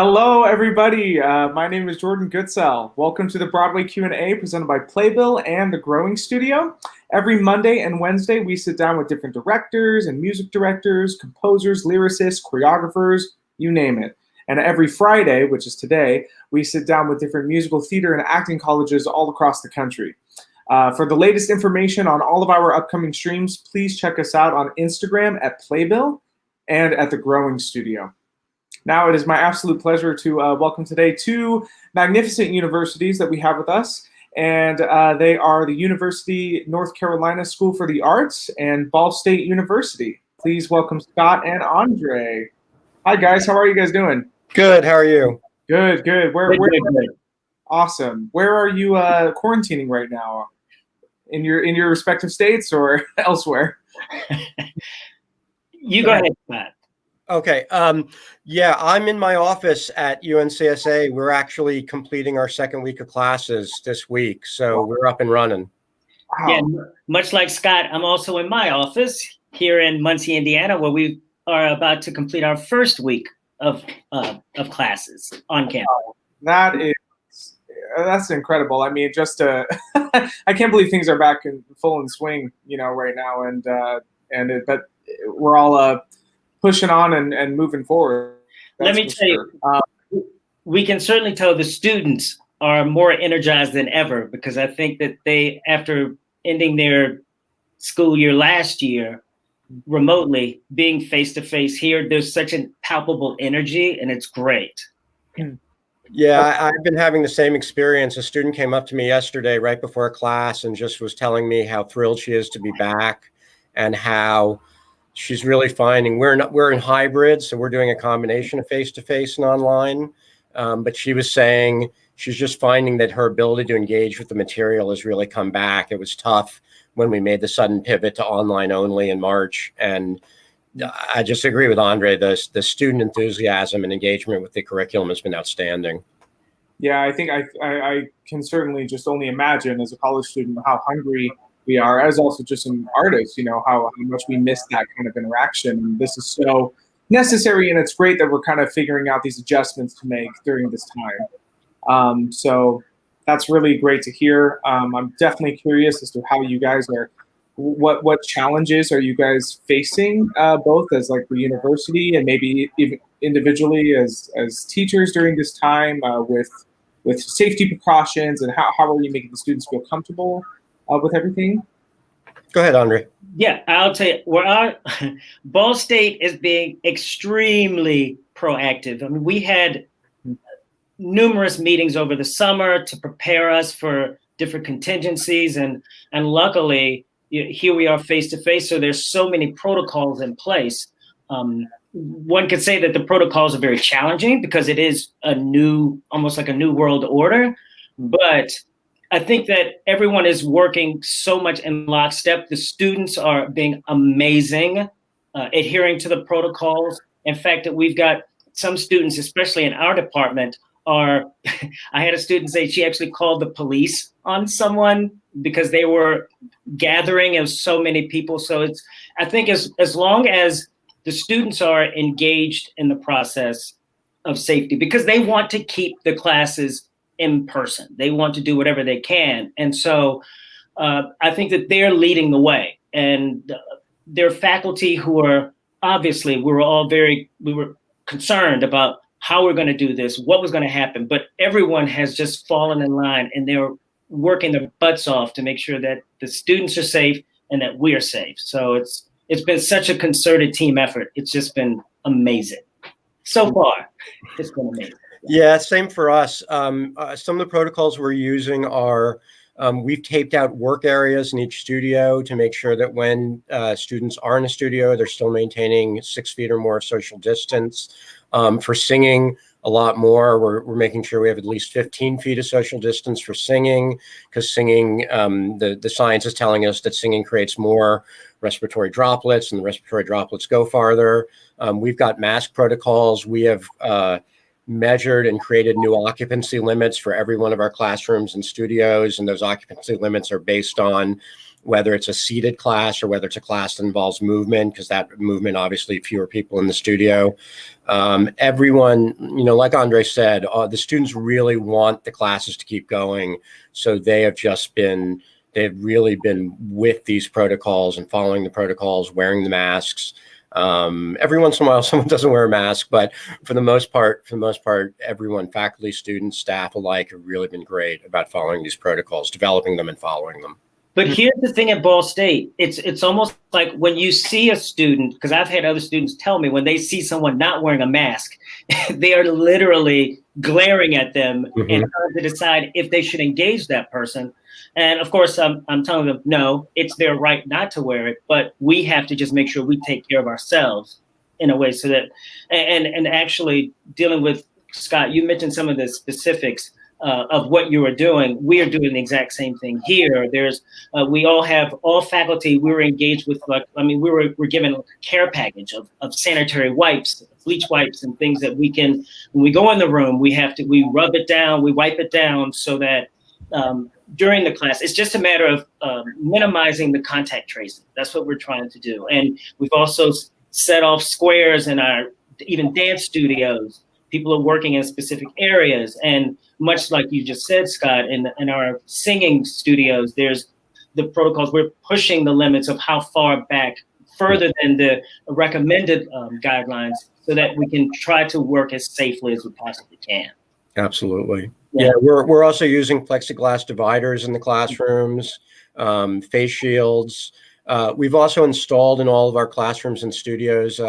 Hello, everybody. My name is Jordan Goodsell. Welcome to the Broadway Q&A presented by Playbill and the Growing Studio. Every Monday and Wednesday, we sit down with different directors and music directors, composers, lyricists, choreographers, you name it. And every Friday, which is today, we sit down with different musical theater and acting colleges all across the country. For the latest information on all of our upcoming streams, please check us out on Instagram at Playbill and at the Growing Studio. Now it is my absolute pleasure to welcome today two magnificent universities that we have with us, and they are the University North Carolina School for the Arts and Ball State University. Please welcome Scott and Andre. Hi guys, how are you guys doing? Good, how are you? Good. Good. Awesome. Where are you quarantining right now? In your respective states or elsewhere? You go ahead, Matt. Okay. Yeah, I'm in my office at UNCSA. We're actually completing our second week of classes this week, so we're up and running. Wow. Yeah, much like Scott, I'm also in my office here in Muncie, Indiana, where we are about to complete our first week of classes on campus. That's incredible. I mean, just I can't believe things are back in full swing, right now, but we're all pushing on and moving forward. Let me tell you, we can certainly tell the students are more energized than ever, because I think that they, after ending their school year last year remotely, being face-to-face here, there's such a palpable energy, and it's great. Yeah, I've been having the same experience. A student came up to me yesterday right before class and just was telling me how thrilled she is to be back and how she's really finding we're in hybrid, so we're doing a combination of face-to-face and online. But she was saying she's just finding that her ability to engage with the material has really come back. It was tough when we made the sudden pivot to online only in March. And I just agree with Andre. The student enthusiasm and engagement with the curriculum has been outstanding. Yeah, I think I can certainly just only imagine as a college student how hungry we are, as also just an artist, how much we miss that kind of interaction. And this is so necessary, and it's great that we're kind of figuring out these adjustments to make during this time. So that's really great to hear. I'm definitely curious as to how you guys are, what challenges are you guys facing, both as like the university and maybe even individually as teachers during this time, with safety precautions, and how are you making the students feel comfortable with everything? Go ahead, Andre. Yeah, I'll tell you, Ball State is being extremely proactive. I mean, we had numerous meetings over the summer to prepare us for different contingencies, and luckily, here we are face to face. So there's so many protocols in place. One could say that the protocols are very challenging because it is almost like a new world order, but I think that everyone is working so much in lockstep. The students are being amazing, adhering to the protocols. In fact, that we've got some students, especially in our department, I had a student say she actually called the police on someone because they were gathering of so many people. So I think as long as the students are engaged in the process of safety, because they want to keep the classes in person. They want to do whatever they can. And so I think that they're leading the way. And their faculty who are, obviously, we were concerned about how we're going to do this, what was going to happen. But everyone has just fallen in line, and they're working their butts off to make sure that the students are safe and that we're safe. So it's been such a concerted team effort. It's just been amazing. So far, it's been amazing. Yeah, same for us. Some of the protocols we're using are we've taped out work areas in each studio to make sure that when students are in a studio, they're still maintaining 6 feet or more social distance. For singing, a lot more. We're making sure we have at least 15 feet of social distance for singing, because singing, the science is telling us that singing creates more respiratory droplets, and the respiratory droplets go farther. We've got mask protocols. We have measured and created new occupancy limits for every one of our classrooms and studios. And those occupancy limits are based on whether it's a seated class or whether it's a class that involves movement, because that movement, obviously fewer people in the studio. Everyone, like Andre said, the students really want the classes to keep going. So they've really been with these protocols and following the protocols, wearing the masks. Every once in a while, someone doesn't wear a mask, but for the most part, everyone, faculty, students, staff alike, have really been great about following these protocols, developing them and following them. But here's the thing at Ball State, it's almost like when you see a student, because I've had other students tell me when they see someone not wearing a mask, they are literally glaring at them and trying to decide if they should engage that person. And of course, I'm telling them, no, it's their right not to wear it, but we have to just make sure we take care of ourselves in a way so that, and actually dealing with, Scott, you mentioned some of the specifics of what you are doing. We are doing the exact same thing here. We all faculty, we were engaged with, we're given a care package of sanitary wipes, bleach wipes, and things that we can, when we go in the room, we rub it down, we wipe it down so that during the class, it's just a matter of minimizing the contact tracing. That's what we're trying to do. And we've also set off squares in our even dance studios. People are working in specific areas. And much like you just said, Scott, in our singing studios, there's the protocols. We're pushing the limits of how far back, further than the recommended guidelines, so that we can try to work as safely as we possibly can. Absolutely. Yeah, we're also using plexiglass dividers in the classrooms, face shields. We've also installed in all of our classrooms and studios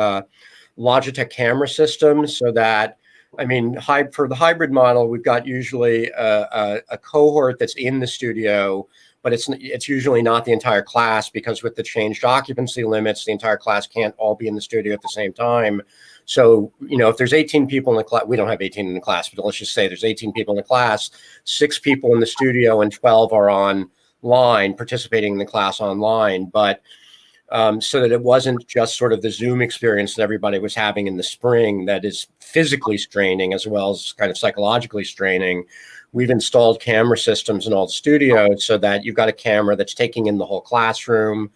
Logitech camera systems, so that, for the hybrid model, we've got usually a cohort that's in the studio, but it's usually not the entire class, because with the changed occupancy limits, the entire class can't all be in the studio at the same time. So, if there's 18 people in the class, we don't have 18 in the class, but let's just say there's 18 people in the class, 6 people in the studio and 12 are online, participating in the class online. But so that it wasn't just sort of the Zoom experience that everybody was having in the spring that is physically straining as well as kind of psychologically straining. We've installed camera systems in all the studios so that you've got a camera that's taking in the whole classroom.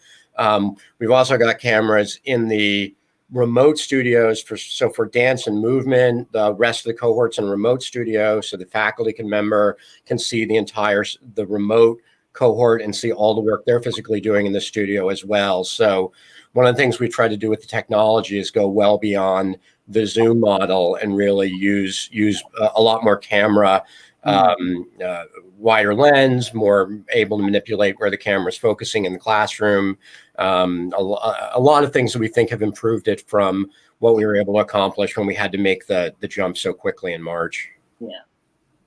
We've also got cameras in the remote studios for dance and movement, the rest of the cohorts in remote studio, so the faculty member can see the remote cohort and see all the work they're physically doing in the studio as well. So one of the things we try to do with the technology is go well beyond the Zoom model and really use a lot more camera, wider lens, more able to manipulate where the camera is focusing in the classroom. A lot of things that we think have improved it from what we were able to accomplish when we had to make the jump so quickly in March. Yeah.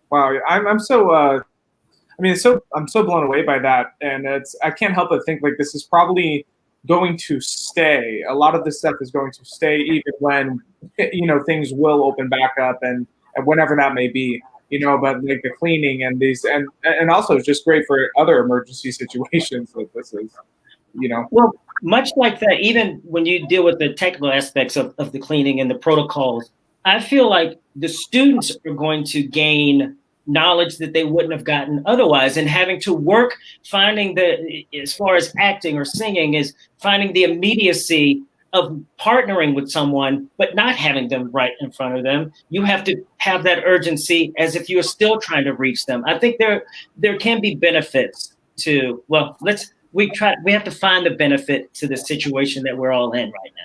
Wow, I'm so blown away by that, and I can't help but think like this is probably going to stay. A lot of this stuff is going to stay even when things will open back up and whenever that may be. But like the cleaning and these and also it's just great for other emergency situations like this is, Well, much like that, even when you deal with the technical aspects of the cleaning and the protocols, I feel like the students are going to gain knowledge that they wouldn't have gotten otherwise, and having to work finding as far as acting or singing, is finding the immediacy of partnering with someone, but not having them right in front of them. You have to have that urgency as if you're still trying to reach them. I think there can be benefits to, we have to find the benefit to the situation that we're all in right now.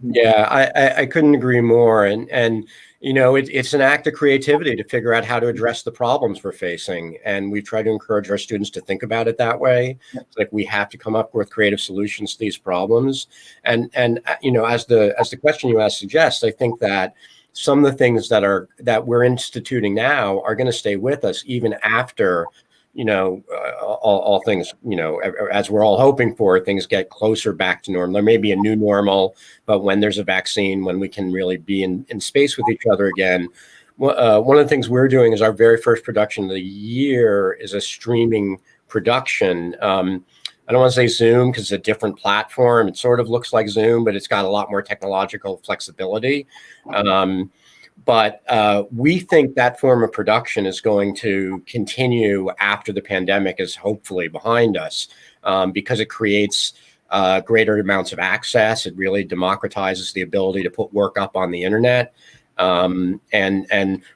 Yeah, I couldn't agree more. And it's an act of creativity to figure out how to address the problems we're facing. And we try to encourage our students to think about it that way. It's like we have to come up with creative solutions to these problems. And as the question you asked suggests, I think that some of the things that we're instituting now are going to stay with us even after all things, as we're all hoping for, things get closer back to normal. There may be a new normal, but when there's a vaccine, when we can really be in space with each other again. One of the things we're doing is our very first production of the year is a streaming production. I don't want to say Zoom because it's a different platform. It sort of looks like Zoom, but it's got a lot more technological flexibility. But we think that form of production is going to continue after the pandemic is hopefully behind us, because it creates greater amounts of access. It really democratizes the ability to put work up on the internet. And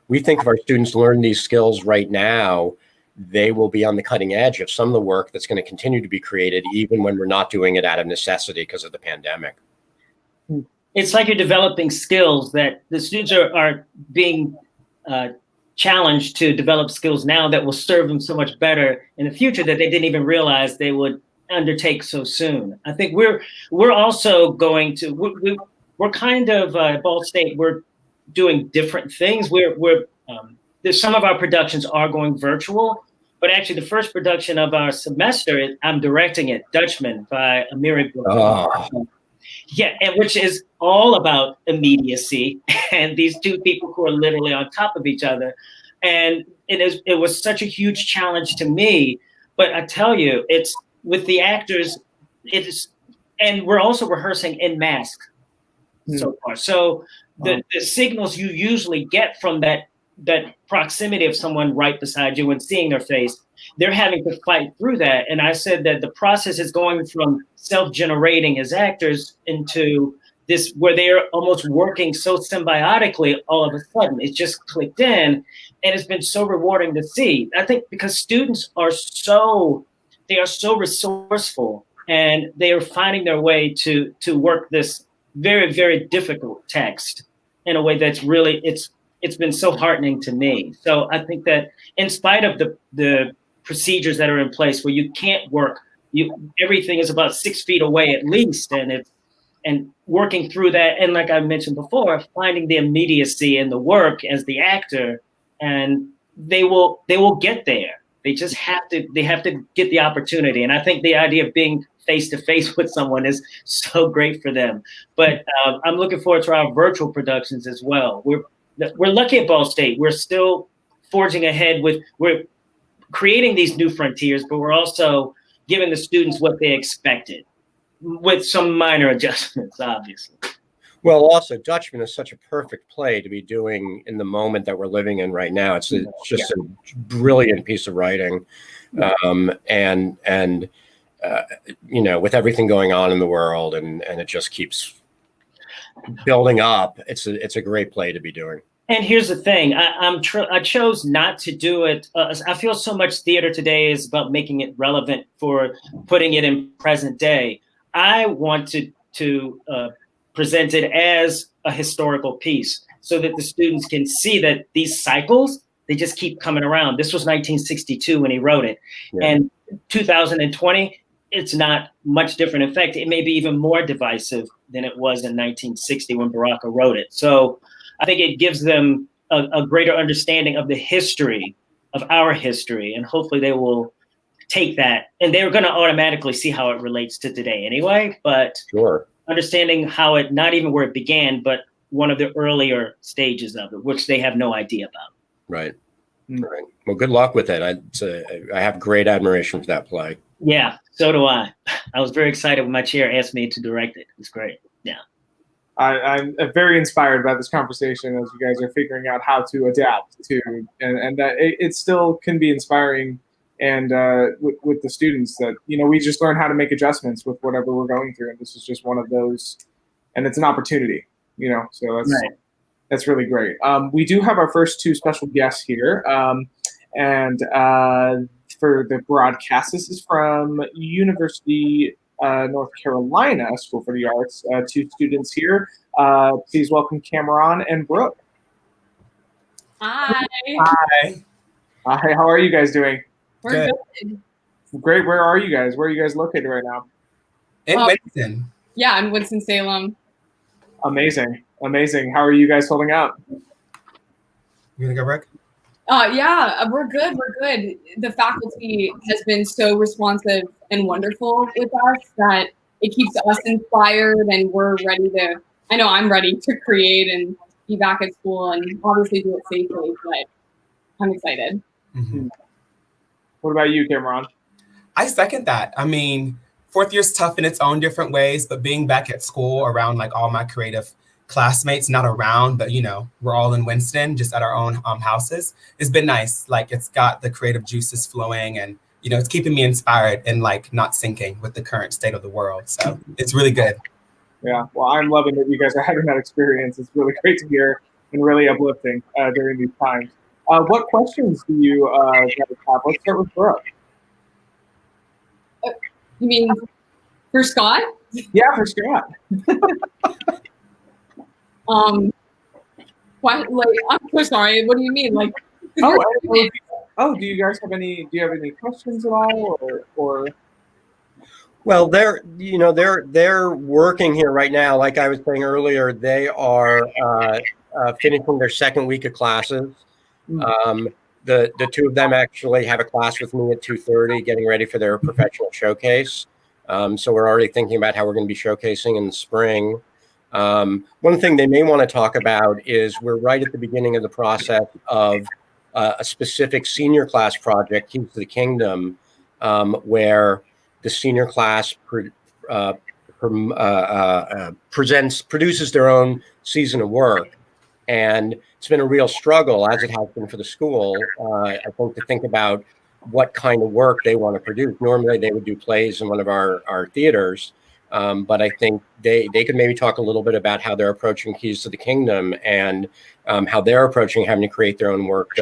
we think if our students learn these skills right now, they will be on the cutting edge of some of the work that's going to continue to be created, even when we're not doing it out of necessity because of the pandemic. It's like you're developing skills that the students are being challenged to develop skills now that will serve them so much better in the future that they didn't even realize they would undertake so soon. I think we're also going to, we're kind of at Ball State, we're doing different things. There's some of our productions are going virtual, but actually the first production of our semester, I'm directing it, Dutchman by Amiri. Yeah, and which is all about immediacy and these two people who are literally on top of each other. And it was such a huge challenge to me. But I tell you, it's with the actors, and we're also rehearsing in mask so far. So the signals you usually get from that proximity of someone right beside you and seeing their face, they're having to fight through that. And I said that the process is going from self-generating as actors into this where they're almost working so symbiotically all of a sudden. It just clicked in, and it's been so rewarding to see. I think because students are so resourceful, and they are finding their way to work this very, very difficult text in a way that's really, it's been so heartening to me. So I think that in spite of the procedures that are in place where you can't work, everything is about 6 feet away at least, and working through that. And like I mentioned before, finding the immediacy in the work as the actor, and they will get there. They just have to get the opportunity. And I think the idea of being face to face with someone is so great for them. But I'm looking forward to our virtual productions as well. We're lucky at Ball State. We're still forging ahead we're creating these new frontiers, but we're also giving the students what they expected with some minor adjustments, obviously. Well, also, Dutchman is such a perfect play to be doing in the moment that we're living in right now. It's just a brilliant piece of writing. And with everything going on in the world, and it just keeps building up. It's a great play to be doing. And here's the thing, I chose not to do it. I feel so much theater today is about making it relevant for putting it in present day. I want to present it as a historical piece so that the students can see that these cycles, they just keep coming around. This was 1962 when he wrote it. Yeah. And 2020, it's not much different. In fact, it may be even more divisive than it was in 1960 when Baraka wrote it. So I think it gives them a greater understanding of the history, of our history, and hopefully they will take that. And they're going to automatically see how it relates to today anyway, but sure. Understanding how it, not even where it began, but one of the earlier stages of it, which they have no idea about. Right. Right. Well, good luck with it. I have great admiration for that play. Yeah, so do I. I was very excited when my chair asked me to direct it. It's great. Yeah. I'm very inspired by this conversation as you guys are figuring out how to adapt to, and that it still can be inspiring, and with the students that, we just learn how to make adjustments with whatever we're going through, and this is just one of those, and it's an opportunity, so that's really great. We do have our first two special guests here, and for the broadcast, this is from University North Carolina School for the Arts. Two students here. Please welcome Cameron and Brooke. Hi. Hi. Hi. How are you guys doing? We're good. Great. Where are you guys? Where are you guys located right now? In Winston. Yeah, in Winston-Salem. Amazing. Amazing. How are you guys holding up? You gonna go, Rick? Yeah, we're good. We're good. The faculty has been so responsive and wonderful with us that it keeps us inspired, and we're ready to, I know I'm ready to create and be back at school and obviously do it safely, but I'm excited. Mm-hmm. What about you, Cameron? I second that. I mean, fourth year's tough in its own different ways, but being back at school around like all my creative classmates not around, but we're all in Winston, just at our own houses. It's been nice. Like, it's got the creative juices flowing, and it's keeping me inspired and like not sinking with the current state of the world. So it's really good. Yeah, well, I'm loving that you guys are having that experience. It's really great to hear and really uplifting during these times. What questions do you guys have? Let's start with Brooke. You mean for Scott? Yeah, for Scott. What? Like, I'm so sorry. What do you mean? Like, do you guys have any? Do you have any questions at all, or? Well, they're working here right now. Like I was saying earlier, they are finishing their second week of classes. The two of them actually have a class with me at 2:30, getting ready for their professional showcase. So we're already thinking about how we're going to be showcasing in the spring. One thing they may want to talk about is we're right at the beginning of the process of a specific senior class project, Keys to the Kingdom, where the senior class produces their own season of work. And it's been a real struggle, as it has been for the school, I think about what kind of work they want to produce. Normally, they would do plays in one of our theaters, but I think they could maybe talk a little bit about how they're approaching Keys to the Kingdom and how they're approaching having to create their own work,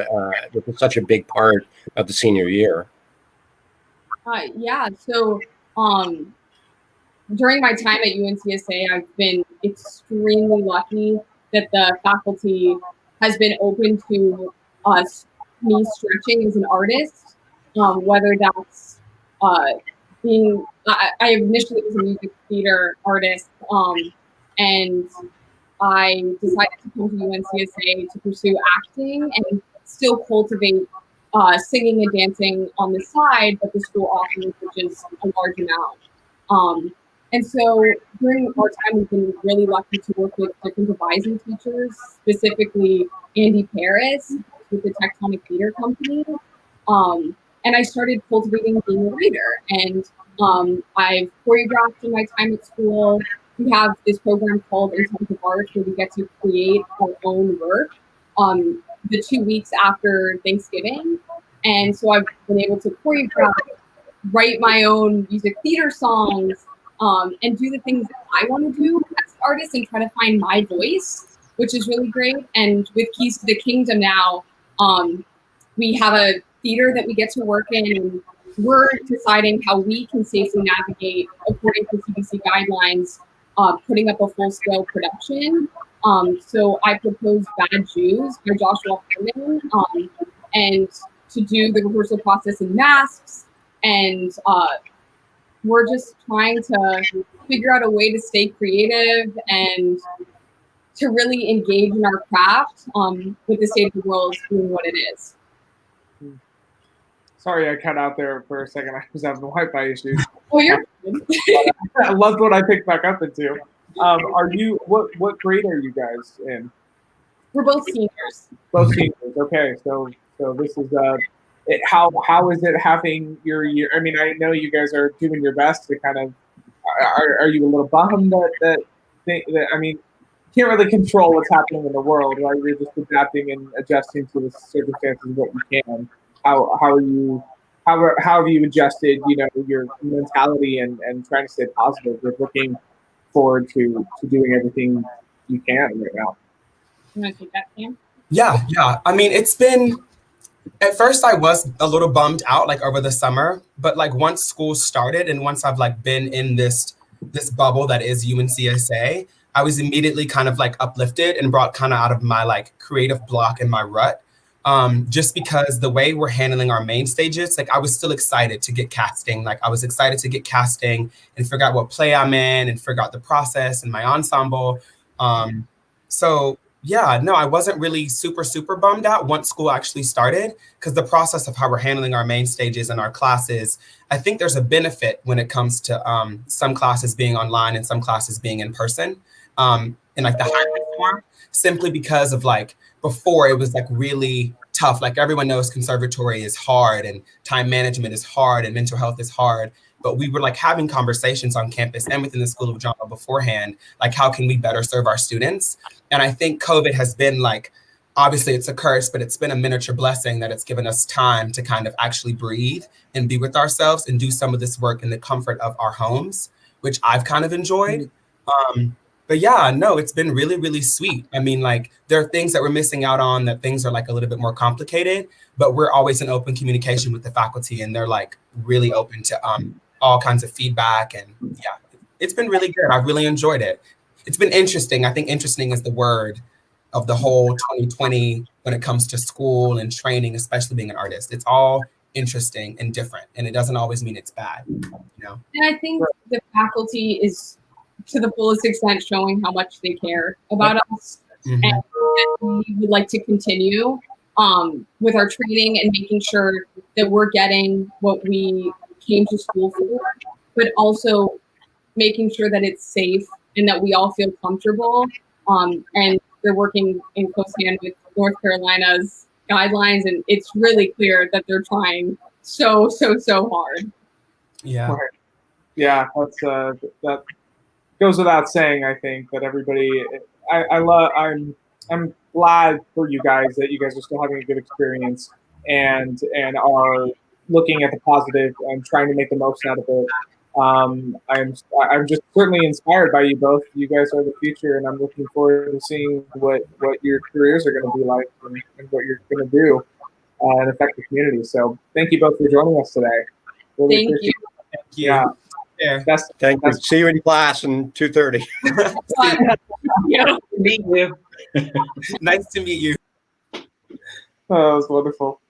which is such a big part of the senior year. Yeah, so during my time at UNCSA, I've been extremely lucky that the faculty has been open to me stretching as an artist, whether that's being, I initially was a music theater artist, and I decided to come to UNCSA to pursue acting and still cultivate singing and dancing on the side, but the school offers, which is a large amount. And so during our time, we've been really lucky to work with different devising teachers, specifically Andy Paris with the Tectonic Theater Company. And I started cultivating being a writer. And I've choreographed in my time at school. We have this program called Intensive Arts where we get to create our own work the 2 weeks after Thanksgiving. And so I've been able to choreograph, write my own music theater songs, and do the things that I want to do as an artist and try to find my voice, which is really great. And with Keys to the Kingdom now, we have a theater that we get to work in, and we're deciding how we can safely navigate, according to CDC guidelines, putting up a full-scale production. So I proposed Bad Jews by Joshua Harmon, and to do the rehearsal process in masks, and we're just trying to figure out a way to stay creative and to really engage in our craft with the state of the world being what it is. Sorry, I cut out there for a second. I was having Wi-Fi issues. Oh, you're good. I loved what I picked back up into. What grade are you guys in? We're both seniors. Both seniors. Okay, so this is how is it having your year? I mean, I know you guys are doing your best to kind of. Are you a little bummed that I mean, you can't really control what's happening in the world, right? You're just adapting and adjusting to the circumstances of what you can. How have you adjusted, your mentality and trying to stay positive with looking forward to doing everything you can right now? You want to take that, Cam? Yeah. I mean, it's been, at first I was a little bummed out like over the summer, but like once school started and once I've like been in this bubble that is UNCSA, I was immediately kind of like uplifted and brought kind of out of my like creative block and my rut. Just because the way we're handling our main stages, like I was still excited to get casting. Like I was excited to get casting and figure out what play I'm in and figure out the process and my ensemble. So yeah, no, I wasn't really super bummed out once school actually started, because the process of how we're handling our main stages and our classes, I think there's a benefit when it comes to some classes being online and some classes being in person, in like the hybrid form, simply because of like, before it was like really tough. Like everyone knows conservatory is hard and time management is hard and mental health is hard. but we were like having conversations on campus and within the School of Drama beforehand, like how can we better serve our students? And I think COVID has been like, obviously it's a curse, but it's been a miniature blessing that it's given us time to kind of actually breathe and be with ourselves and do some of this work in the comfort of our homes, which I've kind of enjoyed. But yeah, no, it's been really, really sweet. I mean, like there are things that we're missing out on, that things are like a little bit more complicated, but we're always in open communication with the faculty, and they're like really open to all kinds of feedback. And yeah, it's been really good. I've really enjoyed it. It's been interesting. I think interesting is the word of the whole 2020 when it comes to school and training, especially being an artist. It's all interesting and different, and it doesn't always mean it's bad, you know? And I think the faculty is, to the fullest extent, showing how much they care about us. And we would like to continue with our training and making sure that we're getting what we came to school for, but also making sure that it's safe and that we all feel comfortable. And they're working in close hand with North Carolina's guidelines, and it's really clear that they're trying so hard. Yeah. Right. Yeah, that's that goes without saying. I think that everybody, I'm glad for you guys that you guys are still having a good experience and are looking at the positive and trying to make the most out of it. I'm just certainly inspired by you both. You guys are the future, and I'm looking forward to seeing what your careers are going to be like and what you're going to do and affect the community. So thank you both for joining us today. Really Thank you. Thank you. Yeah. Thank you. See you in class in 2:30. Yeah. Meet you. Nice to meet you. Oh, that was wonderful.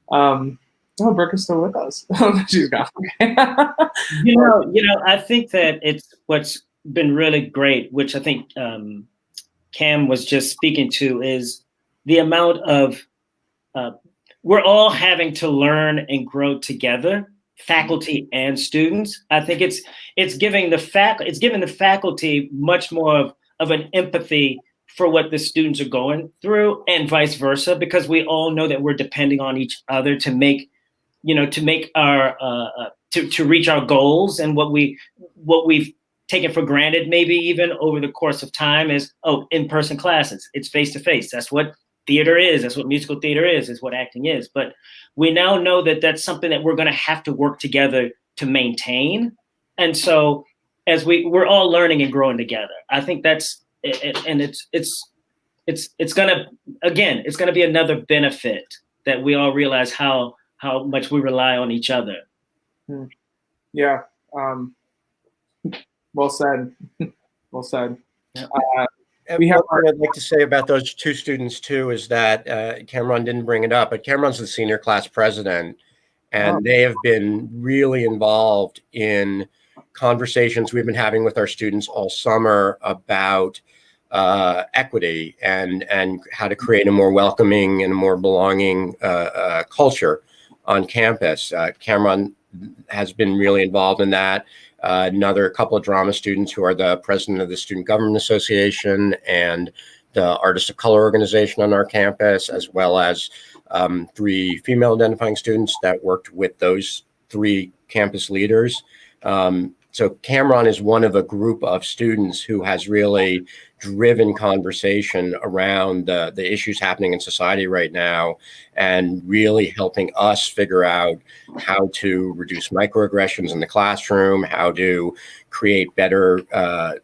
Brooke is still with us. She's gone. Okay. You know, I think that it's what's been really great, which I think Cam was just speaking to, is the amount of we're all having to learn and grow together, faculty and students. I think it's giving the faculty much more of an empathy for what the students are going through, and vice versa, because we all know that we're depending on each other to make our to reach our goals. And what we've taken for granted, maybe even over the course of time, is in-person classes. It's face-to-face. That's what theater is. That's what musical theater is what acting is. But we now know that that's something that we're going to have to work together to maintain. And so as we're all learning and growing together, I think that's it. And it's gonna be another benefit that we all realize how much we rely on each other. Yeah. Well said. Well said. What I'd like to say about those two students too is that Cameron didn't bring it up, but Cameron's the senior class president, and they have been really involved in conversations we've been having with our students all summer about equity and how to create a more welcoming and more belonging culture on campus. Cameron has been really involved in that. Another couple of drama students who are the president of the Student Government Association and the Artists of Color organization on our campus, as well as 3 female identifying students that worked with those 3 campus leaders. So Cameron is one of a group of students who has really driven conversation around the issues happening in society right now, and really helping us figure out how to reduce microaggressions in the classroom, how to create better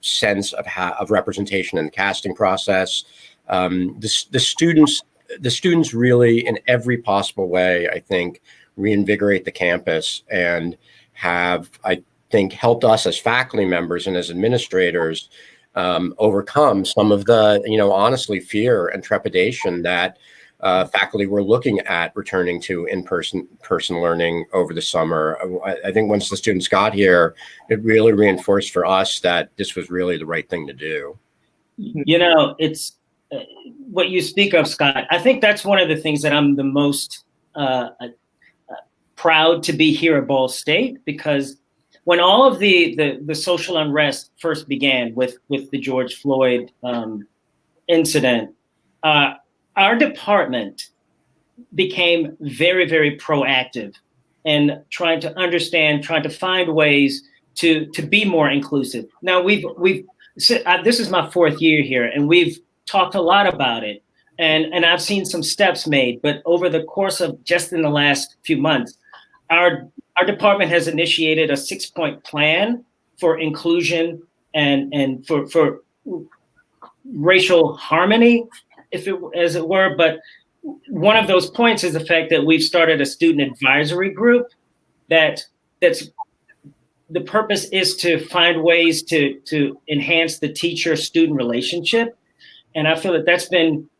sense of representation in the casting process. The students really, in every possible way, I think, reinvigorate the campus and have, I think, helped us as faculty members and as administrators overcome some of the, honestly, fear and trepidation that faculty were looking at returning to in-person learning over the summer. I think once the students got here, it really reinforced for us that this was really the right thing to do. It's what you speak of, Scott. I think that's one of the things that I'm the most proud to be here at Ball State, because when all of the social unrest first began with the George Floyd incident, our department became very, very proactive and trying to understand, trying to find ways to be more inclusive. Now this is my fourth year here, and we've talked a lot about it, and I've seen some steps made, but over the course of just in the last few months, our department has initiated a 6-point plan for inclusion and for racial harmony, as it were. But one of those points is the fact that we've started a student advisory group that's the purpose is to find ways to enhance the teacher-student relationship. And I feel that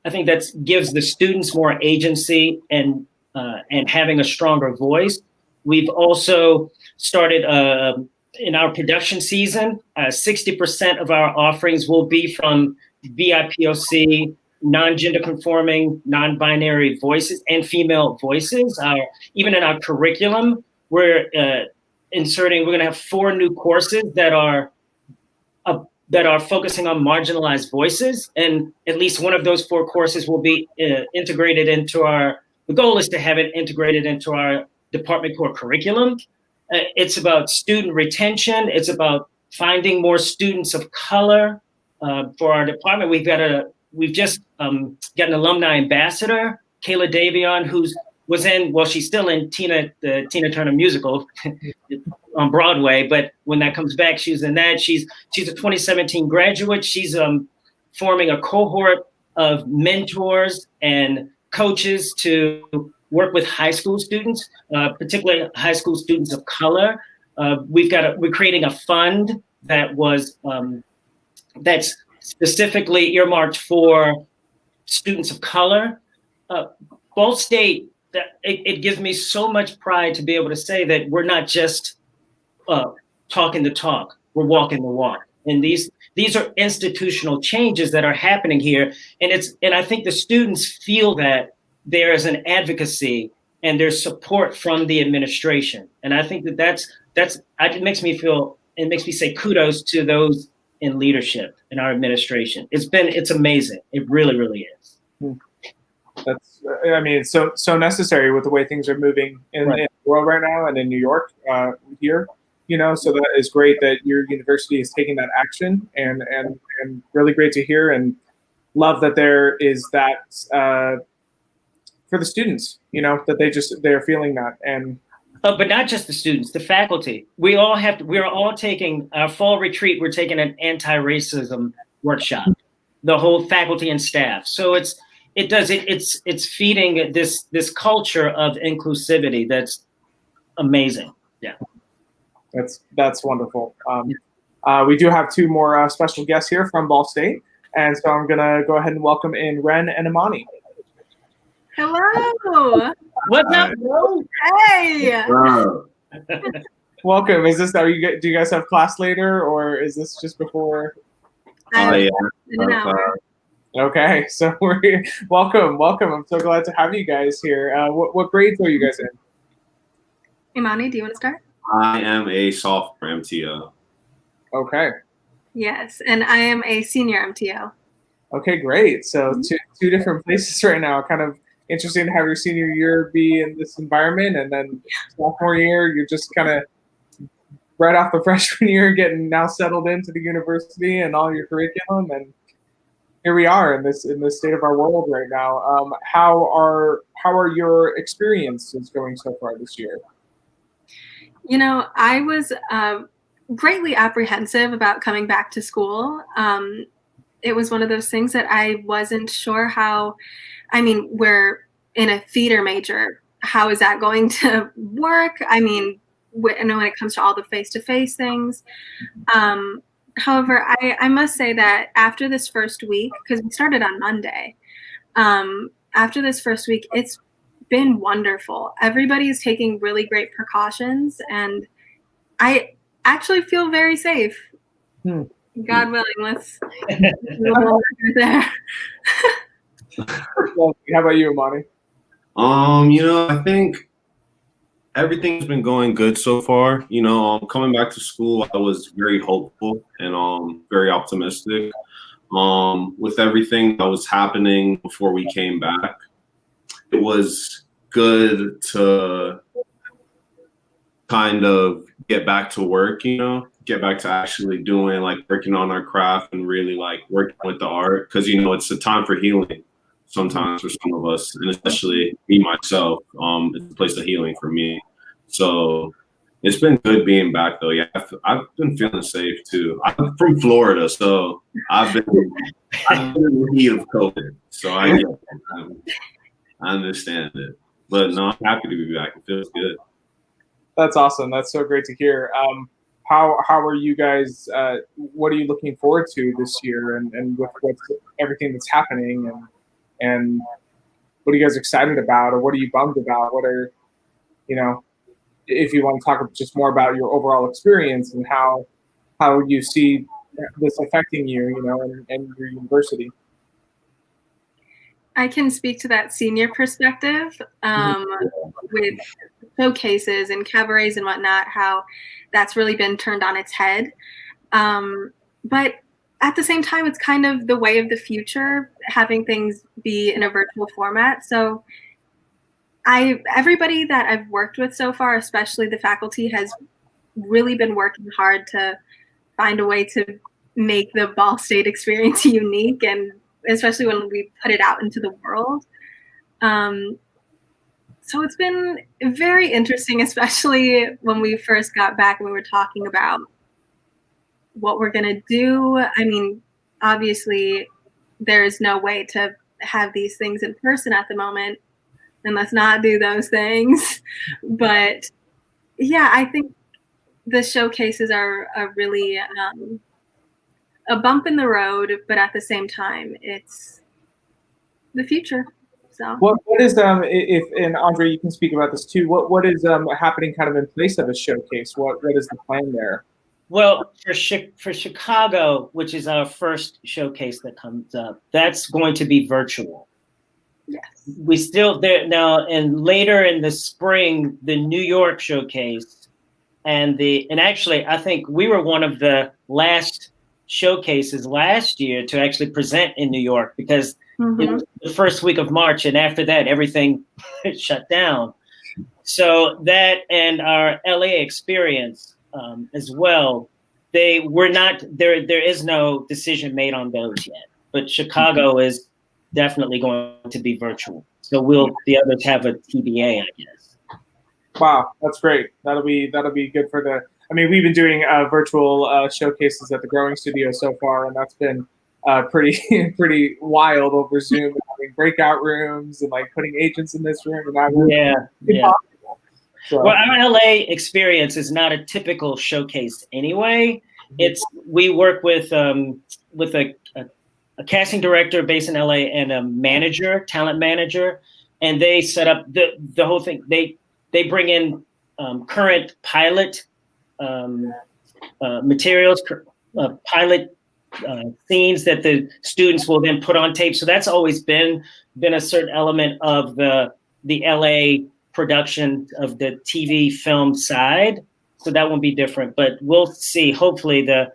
I think that gives the students more agency and having a stronger voice. We've also started in our production season, 60% of our offerings will be from BIPOC, non-gender conforming, non-binary voices and female voices. Even in our curriculum, we're going to have 4 new courses that are focusing on marginalized voices. And at least one of those 4 courses will be integrated into the goal is to have it integrated into our department core curriculum. It's about student retention. It's about finding more students of color for our department. We've just got an alumni ambassador, Kayla Davion, she's still in the Tina Turner musical on Broadway, but when that comes back, she's in that. She's a 2017 graduate. She's forming a cohort of mentors and coaches to work with high school students, particularly high school students of color. We're creating a fund that's specifically earmarked for students of color. Ball State, it gives me so much pride to be able to say that we're not just talking the talk, we're walking the walk. And these are institutional changes that are happening here. And I think the students feel that there is an advocacy and there's support from the administration. And I think it makes me say kudos to those in leadership in our administration. It's amazing. It really, really is. It's so necessary with the way things are moving in the world right now and in New York here, so that is great that your university is taking that action and really great to hear, and love that there is that for the students, that they're feeling that. And but not just the students, the faculty. We're all taking our fall retreat. We're taking an anti-racism workshop, the whole faculty and staff. So it's feeding this culture of inclusivity that's amazing. Yeah, that's wonderful. We do have 2 more special guests here from Ball State, and so I'm gonna go ahead and welcome in Ren and Imani. Hello. What's up, bro? Hey. Welcome. Do you guys have class later, or is this just before? Yeah. Okay, so we're welcome. I'm so glad to have you guys here. What grades are you guys in? Imani, do you want to start? I am a sophomore MTO. Okay. Yes, and I am a senior MTO. Okay, great. So two different places right now. Kind of interesting to have your senior year be in this environment, and then sophomore year, you're just kind of right off the freshman year, getting now settled into the university and all your curriculum, and here we are in this state of our world right now. How are your experiences going so far this year? I was greatly apprehensive about coming back to school. It was one of those things that I wasn't sure how. I mean, we're in a theater major. How is that going to work? I mean, when it comes to all the face-to-face things. However, I must say that after this first week, because we started on Monday, after this first week, it's been wonderful. Everybody is taking really great precautions, and I actually feel very safe. God willing, let's there. Well, how about you, Imani? I think everything's been going good so far. Coming back to school, I was very hopeful and very optimistic. With everything that was happening before we came back, it was good to kind of get back to work, get back to actually doing like working on our craft and really like working with the art. Cause it's a time for healing sometimes for some of us, and especially me myself. It's a place of healing for me. So it's been good being back though. Yeah, I've been feeling safe too. I'm from Florida, so I've been in the heat of COVID. So I understand it. But no, I'm happy to be back. It feels good. That's awesome. That's so great to hear. How are you guys? What are you looking forward to this year, and with what's everything that's happening, and what are you guys excited about, or what are you bummed about? What are, if you want to talk just more about your overall experience and how you see this affecting you, and your university. I can speak to that senior perspective with showcases and cabarets and whatnot, how that's really been turned on its head. But at the same time, it's kind of the way of the future, having things be in a virtual format. So everybody that I've worked with so far, especially the faculty, has really been working hard to find a way to make the Ball State experience unique, and especially when we put it out into the world. So it's been very interesting, especially when we first got back and we were talking about what we're going to do. I mean, obviously, there's no way to have these things in person at the moment, and let's not do those things. But yeah, I think the showcases are really a bump in the road, but at the same time, it's the future. So what is if, and Andre, you can speak about this too. What is happening kind of in place of a showcase? What is the plan there? Well, for Chicago, which is our first showcase that comes up, that's going to be virtual. Yes. We still there now, and later in the spring, the New York showcase, and actually, I think we were one of the last showcases last year to actually present in New York, because it was the first week of March, and after that, everything shut down. So that and our LA experience as well, they were not there. There is no decision made on those yet, but Chicago is definitely going to be virtual. So the others have a TBA, I guess. Wow, that's great. That'll be good for the. I mean, we've been doing virtual showcases at the Growing Studio so far, and that's been pretty wild over Zoom, having breakout rooms and like putting agents in this room and that room. Yeah. So. Well, our LA experience is not a typical showcase anyway. We work with a casting director based in LA and a talent manager, and they set up the whole thing. They bring in current pilot materials, pilot scenes that the students will then put on tape. So that's always been a certain element of the LA production of the TV film side. So that won't be different, but we'll see. Hopefully the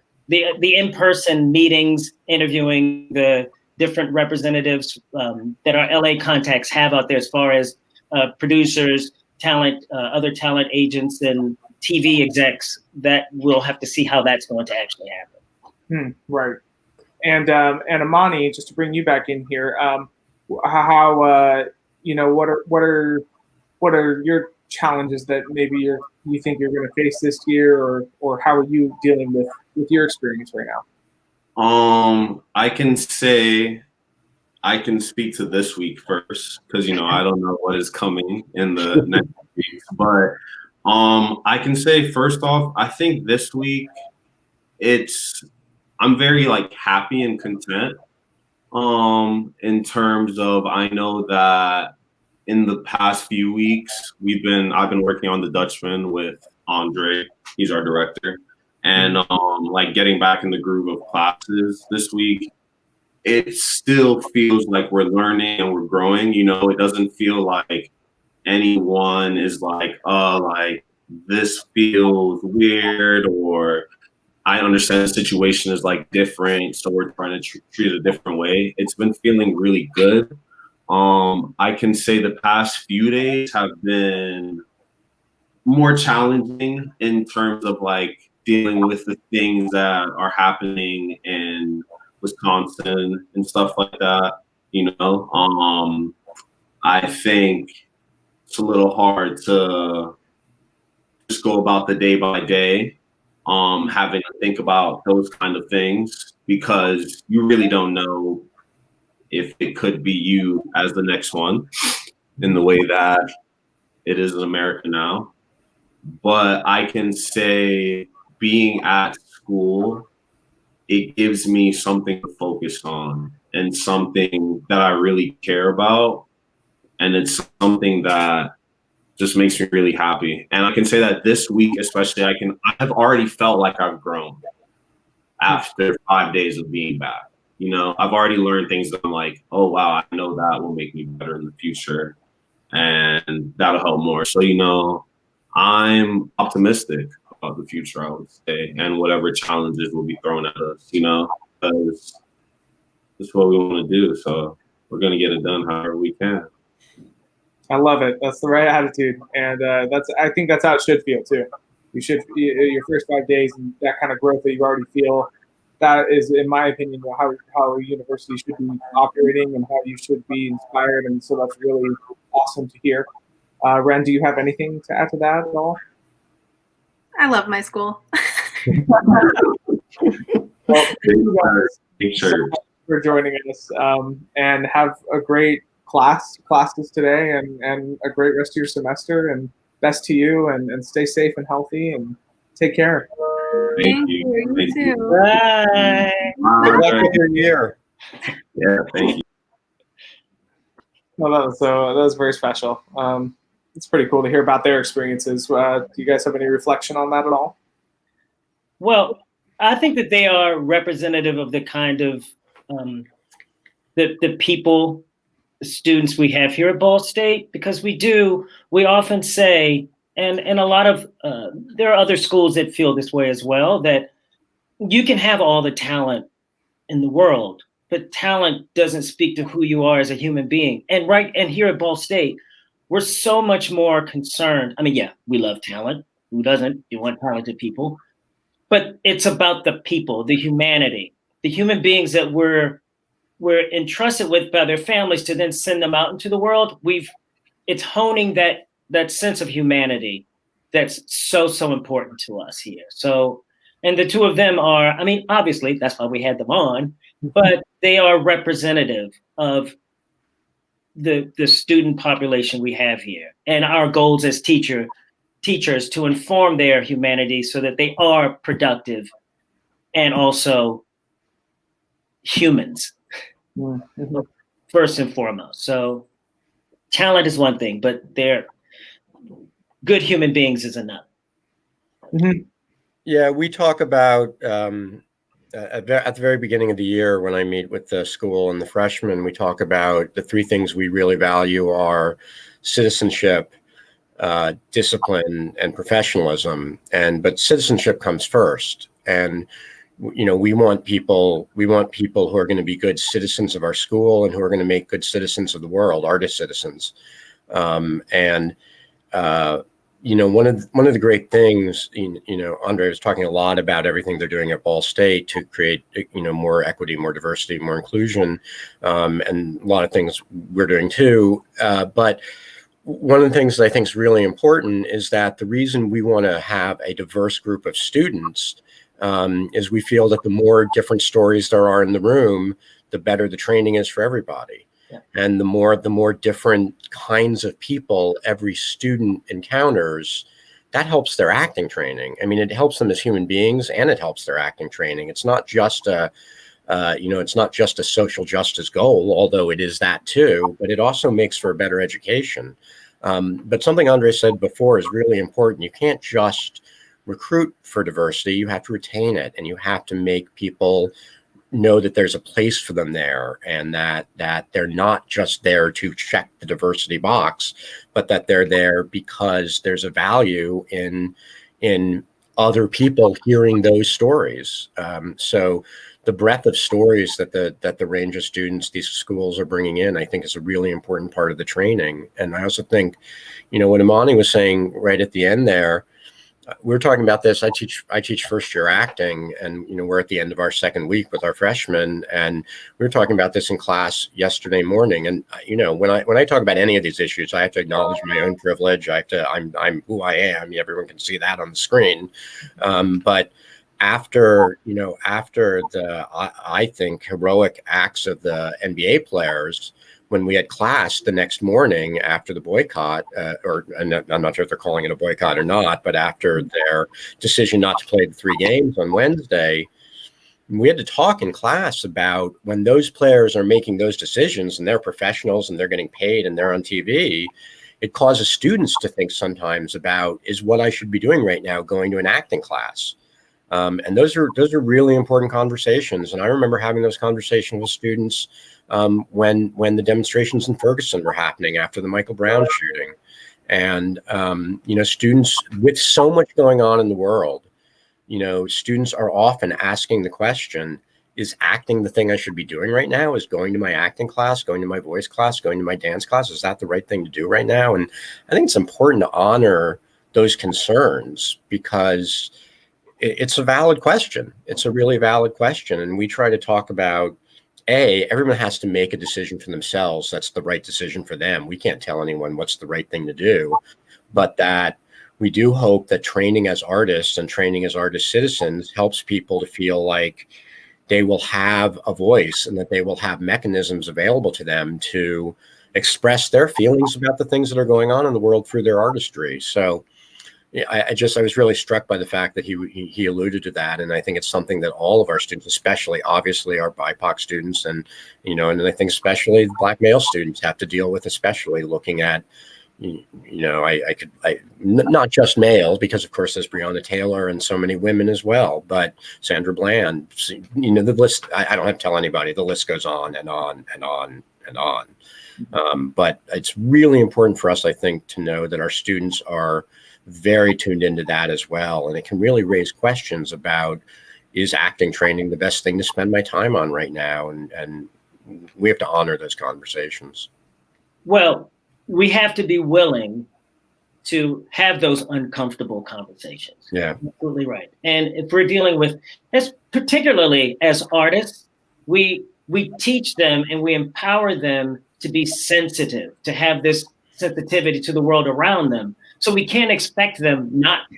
in-person meetings, interviewing the different representatives that our LA contacts have out there, as far as producers, talent, other talent agents, and TV execs, that we'll have to see how that's going to actually happen. Right. And Amani, just to bring you back in here, how what are your challenges that maybe you think you're going to face this year, or how are you dealing with your experience right now? I can speak to this week first, because I don't know what is coming in the next week. But I can say first off, I think this week I'm very happy and content. In terms of, I know that in the past few weeks I've been working on The Dutchman with Andre. He's our director, and getting back in the groove of classes this week. It still feels like we're learning and we're growing. It doesn't feel like anyone is this feels weird, or I understand the situation is different, so we're trying to treat it a different way. It's been feeling really good. I can say the past few days have been more challenging in terms of like dealing with the things that are happening in Wisconsin and stuff like that. I think it's a little hard to just go about the day by day, having to think about those kind of things, because you really don't know if it could be you as the next one in the way that it is in America now. But I can say being at school, it gives me something to focus on and something that I really care about. And it's something that just makes me really happy. And I can say that this week, especially, I've already felt like I've grown after 5 days of being back. I've already learned things that I'm like, oh, wow, I know that will make me better in the future. And that'll help more. So, I'm optimistic about the future, I would say, and whatever challenges will be thrown at us, because it's what we want to do. So we're going to get it done however we can. I love it. That's the right attitude, and I think that's how it should feel too. Your first 5 days and that kind of growth that you already feel. That is, in my opinion, how a university should be operating and how you should be inspired, and so that's really awesome to hear. Ren, do you have anything to add to that at all? I love my school. Well, thank you guys so much for joining us, and have a great classes today, and a great rest of your semester, and best to you, and stay safe and healthy, and take care. Thank you. You too. Bye. Good luck with your year. Yeah, thank you. Well, that was very special. It's pretty cool to hear about their experiences. Do you guys have any reflection on that at all? Well, I think that they are representative of the kind of the people, the students we have here at Ball State, because we often say, and a lot of, there are other schools that feel this way as well, that you can have all the talent in the world, but talent doesn't speak to who you are as a human being. And here at Ball State, we're so much more concerned. I mean, yeah, we love talent. Who doesn't? You want talented people. But it's about the people, the humanity, the human beings that we're entrusted with by their families to then send them out into the world. It's honing that sense of humanity that's so important to us here. So, and the two of them are, I mean, obviously that's why we had them on, but they are representative of the student population we have here, and our goals as teachers to inform their humanity so that they are productive and also humans, first and foremost. So talent is one thing, but they're good human beings is another. Mm-hmm. Yeah, we talk about at the very beginning of the year when I meet with the school and the freshmen, we talk about the three things we really value are citizenship, discipline, and professionalism. But citizenship comes first. And we want people who are going to be good citizens of our school and who are going to make good citizens of the world, artist citizens. One of the great things, Andre was talking a lot about everything they're doing at Ball State to create, more equity, more diversity, more inclusion, and a lot of things we're doing too. But one of the things that I think is really important is that the reason we want to have a diverse group of students is we feel that the more different stories there are in the room, the better the training is for everybody. Yeah. And the more different kinds of people every student encounters, that helps their acting training. I mean, it helps them as human beings, and it helps their acting training. It's not just it's not just a social justice goal, although it is that too, but it also makes for a better education. But something Andre said before is really important. You can't just recruit for diversity. You have to retain it, and you have to make people know that there's a place for them there, and that they're not just there to check the diversity box, but that they're there because there's a value in other people hearing those stories. So the breadth of stories that the range of students these schools are bringing in, I think, is a really important part of the training. And I also think, what Imani was saying right at the end there, we were talking about this. I teach first year acting, and we're at the end of our second week with our freshmen, and we were talking about this in class yesterday morning. And when I talk about any of these issues, I have to acknowledge my own privilege. I'm who I am. Everyone can see that on the screen. But after the I think heroic acts of the NBA players, when we had class the next morning after the boycott, I'm not sure if they're calling it a boycott or not, but after their decision not to play the 3 games on Wednesday, we had to talk in class about when those players are making those decisions and they're professionals and they're getting paid and they're on TV, it causes students to think sometimes about, is what I should be doing right now going to an acting class? And those are really important conversations. And I remember having those conversations with students when the demonstrations in Ferguson were happening after the Michael Brown shooting. And, students, with so much going on in the world, students are often asking the question, is acting the thing I should be doing right now? Is going to my acting class, going to my voice class, going to my dance class, is that the right thing to do right now? And I think it's important to honor those concerns, because it's a valid question. It's a really valid question. And we try to talk about, everyone has to make a decision for themselves. That's the right decision for them. We can't tell anyone what's the right thing to do, but that we do hope that training as artists and training as artist citizens helps people to feel like they will have a voice and that they will have mechanisms available to them to express their feelings about the things that are going on in the world through their artistry. So I was really struck by the fact that he alluded to that. And I think it's something that all of our students, especially obviously our BIPOC students, and I think especially Black male students, have to deal with, especially looking at, not just males, because of course there's Breonna Taylor and so many women as well, but Sandra Bland, the list, I don't have to tell anybody, the list goes on and on and on and on. But it's really important for us, I think, to know that our students are very tuned into that as well. And it can really raise questions about, is acting training the best thing to spend my time on right now? And we have to honor those conversations. Well, we have to be willing to have those uncomfortable conversations. Yeah, absolutely right. And if we're dealing with, particularly as artists, we teach them and we empower them to be sensitive, to have this sensitivity to the world around them. So we can't expect them not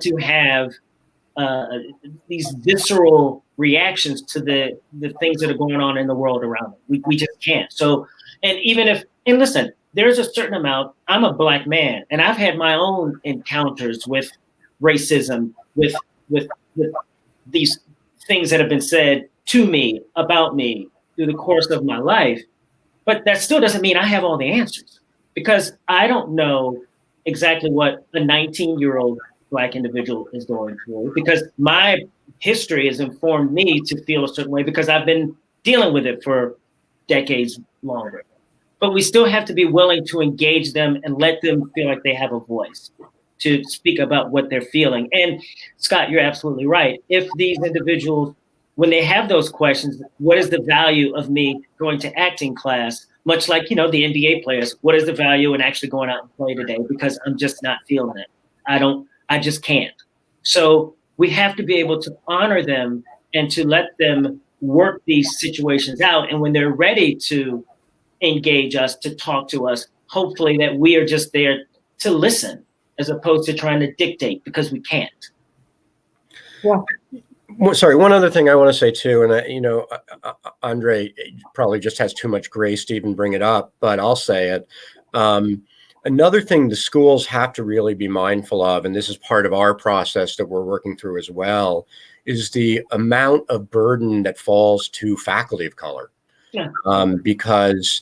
to have these visceral reactions to the things that are going on in the world around them. We just can't. So, and listen, there's a certain amount, I'm a Black man, and I've had my own encounters with racism, with these things that have been said to me, about me, through the course of my life. But that still doesn't mean I have all the answers, because I don't know exactly what a 19-year-old Black individual is going through, because my history has informed me to feel a certain way because I've been dealing with it for decades longer. But we still have to be willing to engage them and let them feel like they have a voice to speak about what they're feeling. And Scott, you're absolutely right. If these individuals, when they have those questions, what is the value of me going to acting class? Much like, the NBA players, what is the value in actually going out and play today? Because I'm just not feeling it. I just can't. So we have to be able to honor them and to let them work these situations out. And when they're ready to engage us, to talk to us, hopefully that we are just there to listen as opposed to trying to dictate, because we can't. Well, sorry, one other thing I want to say too, and Andre probably just has too much grace to even bring it up, but I'll say it. Another thing the schools have to really be mindful of, and this is part of our process that we're working through as well, is the amount of burden that falls to faculty of color. Yeah. Because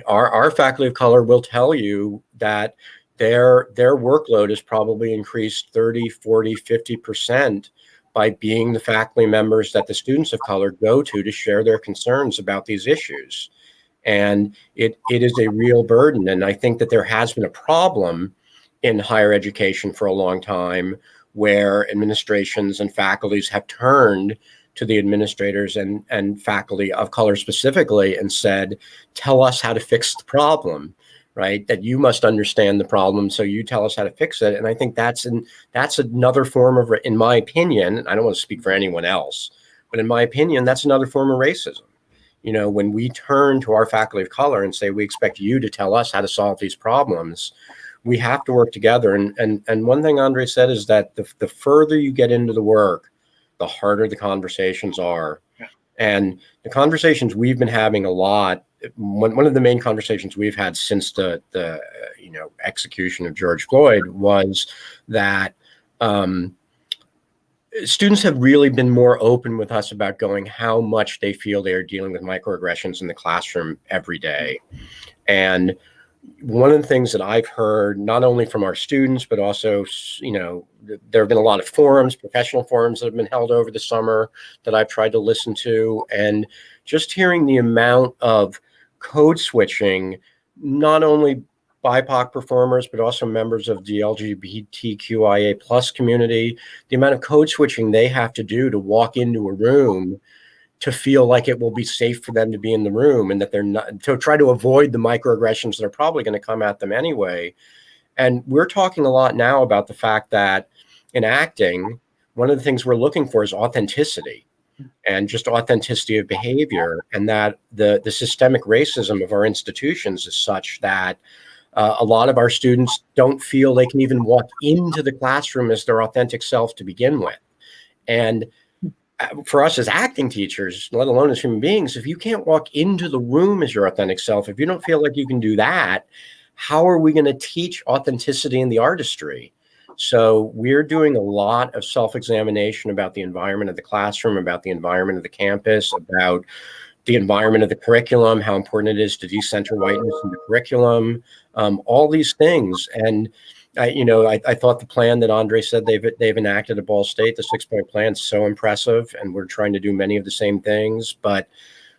our faculty of color will tell you that their workload is probably increased 30, 40, 50% by being the faculty members that the students of color go to share their concerns about these issues. And it is a real burden. And I think that there has been a problem in higher education for a long time where administrations and faculties have turned to the administrators and faculty of color specifically and said, tell us how to fix the problem, right? That you must understand the problem, so you tell us how to fix it. And I think that's another form of, in my opinion, I don't want to speak for anyone else, but in my opinion, that's another form of racism. You know, when we turn to our faculty of color and say, we expect you to tell us how to solve these problems, we have to work together. And one thing Andre said is that the further you get into the work, the harder the conversations are. Yeah. And the conversations we've been having a lot, one of the main conversations we've had since the execution of George Floyd was that students have really been more open with us about going how much they feel they are dealing with microaggressions in the classroom every day. And one of the things that I've heard, not only from our students, but also, you know, there have been a lot of forums, professional forums that have been held over the summer that I've tried to listen to. And just hearing the amount of code switching, not only BIPOC performers, but also members of the LGBTQIA plus community, the amount of code switching they have to do to walk into a room to feel like it will be safe for them to be in the room, and that they're not, to try to avoid the microaggressions that are probably going to come at them anyway. And we're talking a lot now about the fact that in acting, one of the things we're looking for is authenticity, and just authenticity of behavior, and that the systemic racism of our institutions is such that a lot of our students don't feel they can even walk into the classroom as their authentic self to begin with. And for us as acting teachers, let alone as human beings, if you can't walk into the room as your authentic self, if you don't feel like you can do that, how are we going to teach authenticity in the artistry? So we're doing a lot of self-examination about the environment of the classroom, about the environment of the campus, about the environment of the curriculum, how important it is to decenter whiteness in the curriculum, all these things. And I thought the plan that Andre said they've enacted at Ball State, the 6-point plan, is so impressive, and we're trying to do many of the same things. But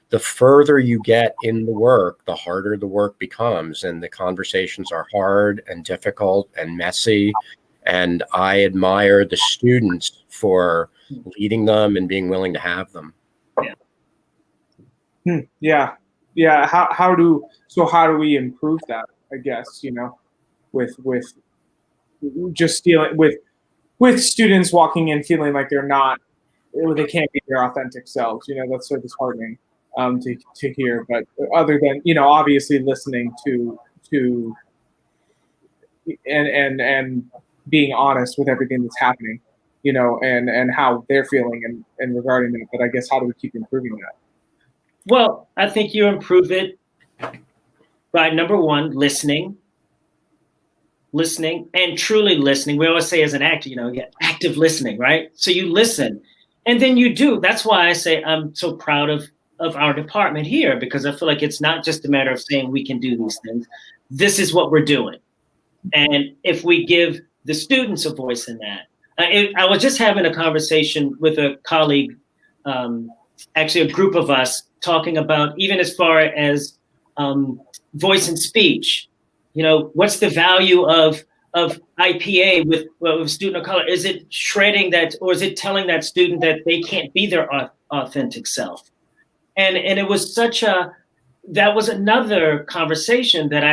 the further you get in the work, the harder the work becomes, and the conversations are hard and difficult and messy. And I admire the students for leading them and being willing to have them. Yeah. How do we improve that? I guess, you know, with just dealing with students walking in feeling like they can't be their authentic selves. You know, that's so disheartening to hear. But other than, you know, obviously listening to and being honest with everything that's happening, you know, and how they're feeling and regarding it. But I guess, how do we keep improving that? Well, I think you improve it by, number one, listening and truly listening. We always say as an actor, you know, active listening, right? So you listen, and then you do. That's why I say I'm so proud of our department here, because I feel like it's not just a matter of saying we can do these things. This is what we're doing. And if we give the students a voice in that. I was just having a conversation with a colleague, actually a group of us, talking about even as far as voice and speech. You know, what's the value of IPA with a student of color? Is it shredding that, or is it telling that student that they can't be their authentic self? And it was that was another conversation that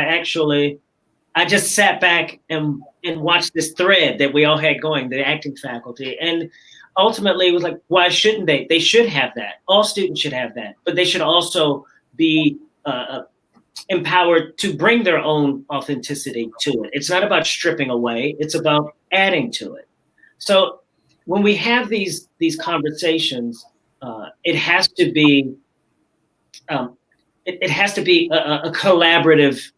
I just sat back and watched this thread that we all had going, the acting faculty. And ultimately it was like, why shouldn't they? They should have that. All students should have that, but they should also be empowered to bring their own authenticity to it. It's not about stripping away, it's about adding to it. So when we have these conversations, it has to be a collaborative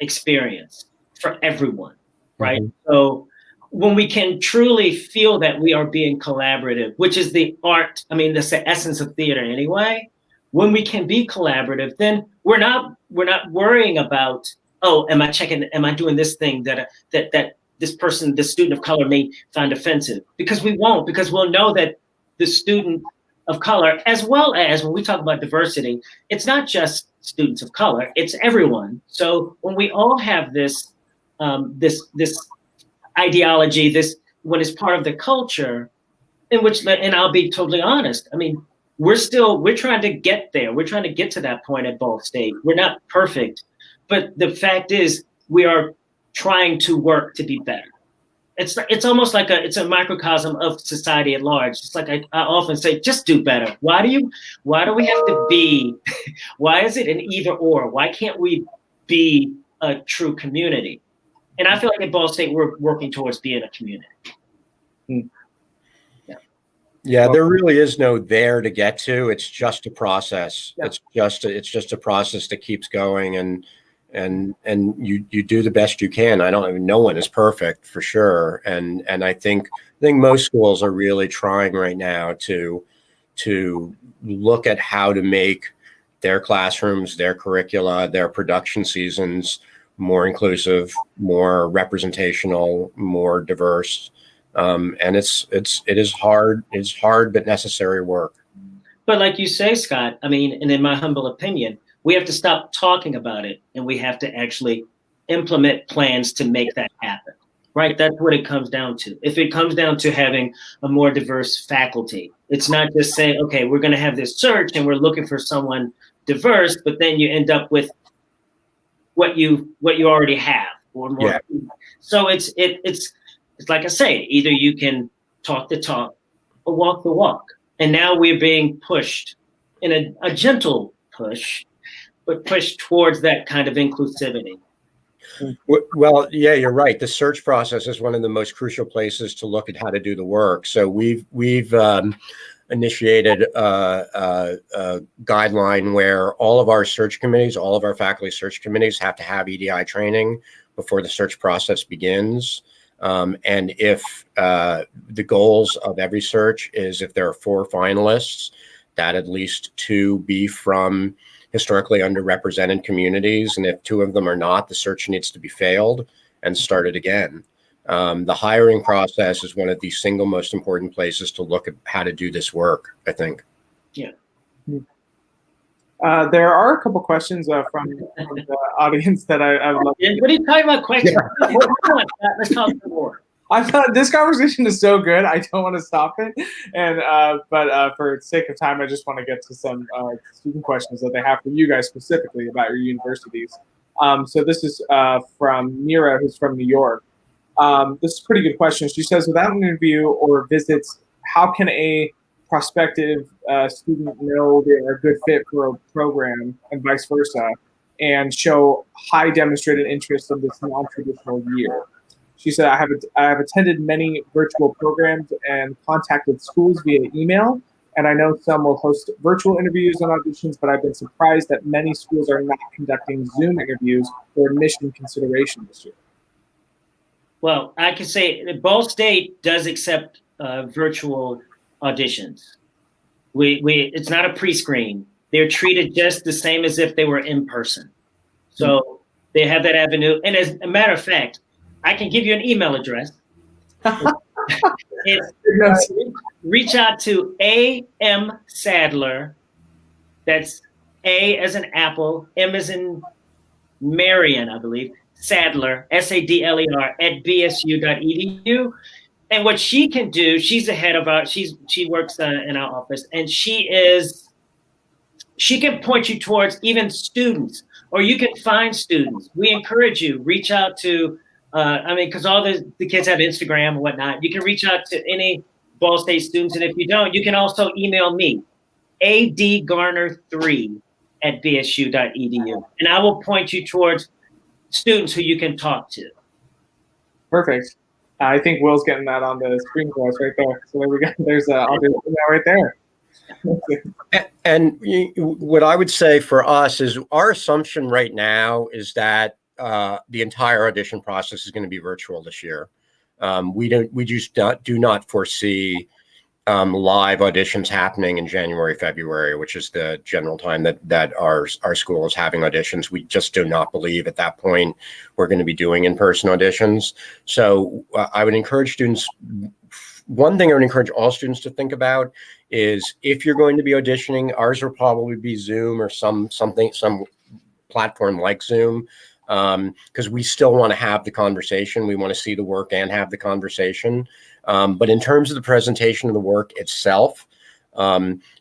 experience for everyone, right? Mm-hmm. So when we can truly feel that we are being collaborative, which is the art, I mean, that's the essence of theater anyway. When we can be collaborative, then we're not worrying about, oh, am I doing this thing that this person, the student of color, may find offensive? Because we won't, because we'll know that the student of color, as well as when we talk about diversity, it's not just students of color, it's everyone. So when we all have this ideology, this when it's part of the culture, in which, and I'll be totally honest, I mean, we're trying to get there. We're trying to get to that point at Ball State. We're not perfect, but the fact is we are trying to work to be better. It's almost like it's a microcosm of society at large. It's like I often say, just do better. Why do we have to be, why is it an either or? Why can't we be a true community? And I feel like at Ball State, we're working towards being a community. Yeah, there really is no there to get to. It's just a process. Yeah. It's just a process that keeps going, and you do the best you can. No one is perfect for sure. And I think most schools are really trying right now to look at how to make their classrooms, their curricula, their production seasons more inclusive, more representational, more diverse. And it is hard. It's hard, but necessary work. But like you say, Scott, I mean, and in my humble opinion, we have to stop talking about it and we have to actually implement plans to make that happen, right? That's what it comes down to. If it comes down to having a more diverse faculty, it's not just saying, okay, we're going to have this search and we're looking for someone diverse, but then you end up with what you already have or more. Yeah. So it's like I say, either you can talk the talk or walk the walk. And now we're being pushed in a gentle push, but pushed towards that kind of inclusivity. Well, yeah, you're right. The search process is one of the most crucial places to look at how to do the work. So we've initiated a guideline where all of our search committees, all of our faculty search committees have to have EDI training before the search process begins. And if the goals of every search is if there are 4 finalists, that at least 2 be from historically underrepresented communities. And if 2 of them are not, the search needs to be failed and started again. The hiring process is one of the single most important places to look at how to do this work, I think. Yeah. There are a couple questions from the audience that I would love to. What are you talking about questions? Come on, let's talk more. I thought this conversation is so good. I don't want to stop it. And but for sake of time, I just want to get to some student questions that they have for you guys specifically about your universities. So this is from Mira, who's from New York. This is a pretty good question. She says, without an interview or visits, how can a prospective student know they're a good fit for a program and vice versa, and show high demonstrated interest in this non-traditional year? She said, I have attended many virtual programs and contacted schools via email, and I know some will host virtual interviews and auditions, but I've been surprised that many schools are not conducting Zoom interviews for admission consideration this year. Well, I can say that Ball State does accept virtual auditions. It's not a pre-screen. They're treated just the same as if they were in person. So they have that avenue. And as a matter of fact, I can give you an email address. Reach out to A.M. Sadler. That's A as in Apple, M as in Marion, I believe. Sadler, Sadler, at bsu.edu. And what she can do, she's the head of she works in our office, and she can point you towards even students, or you can find students. We encourage you, reach out to, because all the kids have Instagram and whatnot. You can reach out to any Ball State students, and if you don't, you can also email me, adgarner3 at bsu.edu, and I will point you towards students who you can talk to. Perfect. I think Will's getting that on the screen for us right there. So there we go. There's right there. And what I would say for us is our assumption right now is that the entire audition process is going to be virtual this year. We just do not foresee live auditions happening in January, February, which is the general time that our school is having auditions. We just do not believe at that point we're going to be doing in-person auditions. So I would encourage students, one thing I would encourage all students to think about is if you're going to be auditioning, ours will probably be Zoom or some platform like Zoom. because we still want to have the conversation. We want to see the work and have the conversation. But in terms of the presentation of the work itself,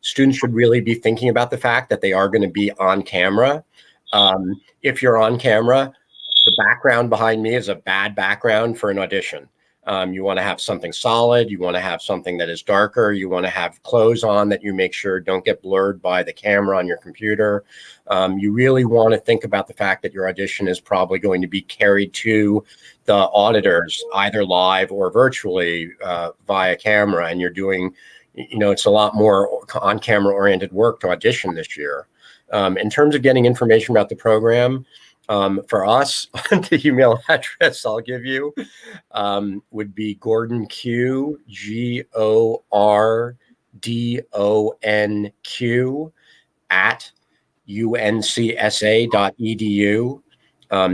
students should really be thinking about the fact that they are going to be on camera. If you're on camera, the background behind me is a bad background for an audition. You want to have something solid. You want to have something that is darker. You want to have clothes on that you make sure don't get blurred by the camera on your computer. You really want to think about the fact that your audition is probably going to be carried to the auditors, either live or virtually via camera. And you're doing, it's a lot more on-camera oriented work to audition this year. In terms of getting information about the program, for us, the email address I'll give you would be Gordon Q, GORDONQ at uncsa.edu.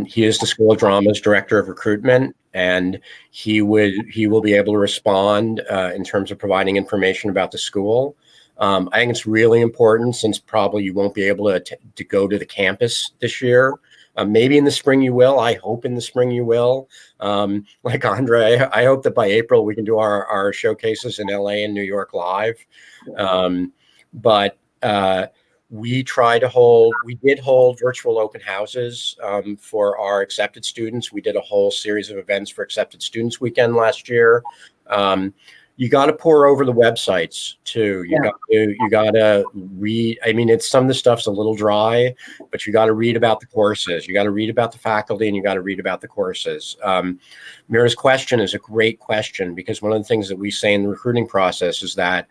He is the School of Drama's Director of Recruitment, and he will be able to respond in terms of providing information about the school. I think it's really important, since probably you won't be able to go to the campus this year. Maybe in the spring you will. I hope in the spring you will. Like Andre, I hope that by April we can do our showcases in LA and New York live. But we did hold virtual open houses for our accepted students. We did a whole series of events for Accepted Students Weekend last year. You got to pour over the websites too. You got to read. I mean, some of the stuff's a little dry, but you got to read about the courses. You got to read about the faculty, and you got to read about the courses. Mira's question is a great question, because one of the things that we say in the recruiting process is that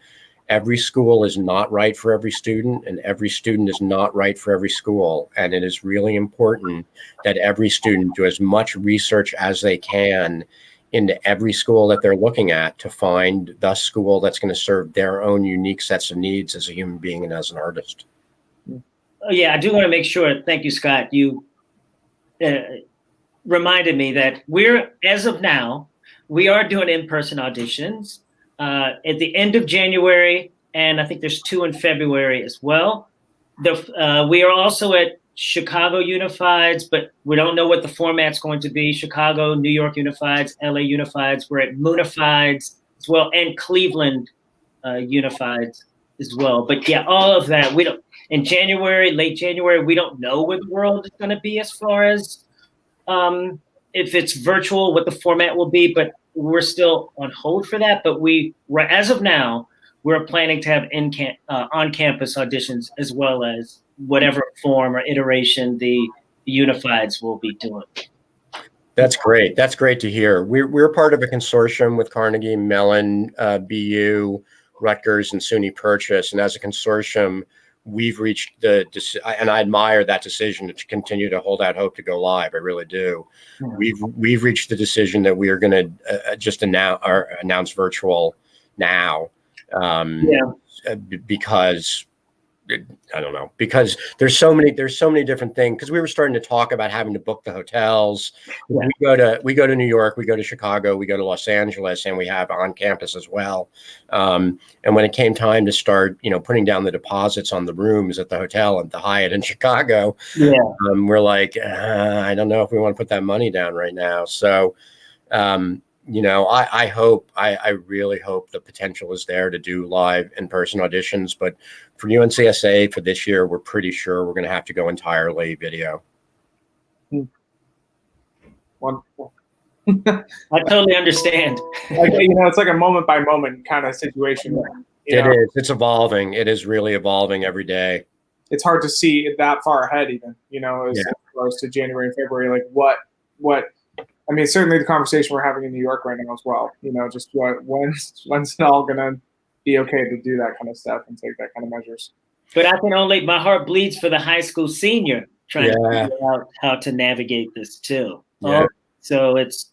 every school is not right for every student, and every student is not right for every school. And it is really important that every student do as much research as they can into every school that they're looking at to find the school that's going to serve their own unique sets of needs as a human being and as an artist. Oh, yeah, I do want to make sure, thank you, Scott, you reminded me that as of now, we are doing in-person auditions at the end of January, and I think there's 2 in February as well. We are also at Chicago Unifieds, but we don't know what the format's going to be. Chicago, New York Unifieds, LA Unifieds. We're at Moonifieds as well, and Cleveland Unifieds as well. But yeah, all of that, in January, late January, we don't know where the world is going to be as far as if it's virtual, what the format will be, but we're still on hold for that. But as of now, we're planning to have on-campus auditions, as well as whatever form or iteration the Unifieds will be doing. That's great. That's great to hear. We're part of a consortium with Carnegie Mellon, BU, Rutgers, and SUNY Purchase. And as a consortium, we've reached and I admire that decision to continue to hold out hope to go live. I really do. Mm-hmm. We've reached the decision that we are going to just announce virtual now. Because I don't know, because there's so many different things. Because we were starting to talk about having to book the hotels. Yeah. We go to New York, we go to Chicago, we go to Los Angeles, and we have on campus as well. And when it came time to start, putting down the deposits on the rooms at the hotel at the Hyatt in Chicago, we're like, I don't know if we want to put that money down right now. So, I really hope the potential is there to do live in-person auditions. But for UNCSA for this year, we're pretty sure we're going to have to go entirely video. Wonderful. I totally understand. It's like a moment by moment kind of situation. It is. It's evolving. It is really evolving every day. It's hard to see it that far ahead, even, as close to January and February, like what. I mean, certainly the conversation we're having in New York right now as well. Just when's it all gonna be okay to do that kind of stuff and take that kind of measures? But my heart bleeds for the high school senior trying to figure out how to navigate this too. Yeah. So it's,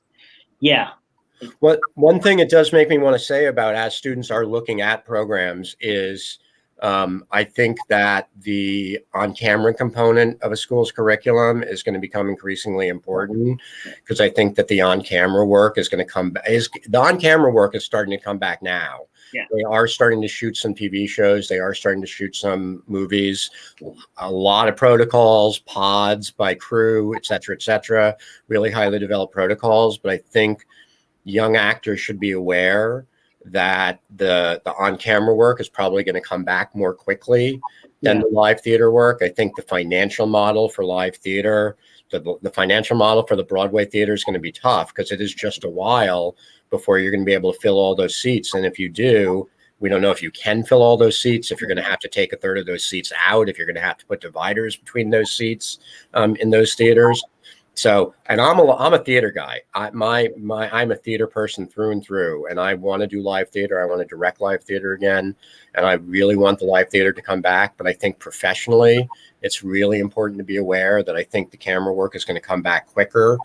One thing it does make me want to say about as students are looking at programs is I think that the on-camera component of a school's curriculum is going to become increasingly important, because I think that the on-camera work is going to the on-camera work is starting to come back now. Yeah. They are starting to shoot some TV shows. They are starting to shoot some movies. A lot of protocols, pods by crew, et cetera, really highly developed protocols. But I think young actors should be aware that the on-camera work is probably going to come back more quickly than the live theater work. I think the financial model for live theater, the financial model for the Broadway theater is going to be tough, because it is just a while before you're going to be able to fill all those seats. And if you do, we don't know if you can fill all those seats, if you're going to have to take a third of those seats out, if you're going to have to put dividers between those seats in those theaters. So, and I'm a theater guy. I'm a theater person through and through, and I want to do live theater. I want to direct live theater again, and I really want the live theater to come back. But I think professionally, it's really important to be aware that I think the camera work is going to come back quicker,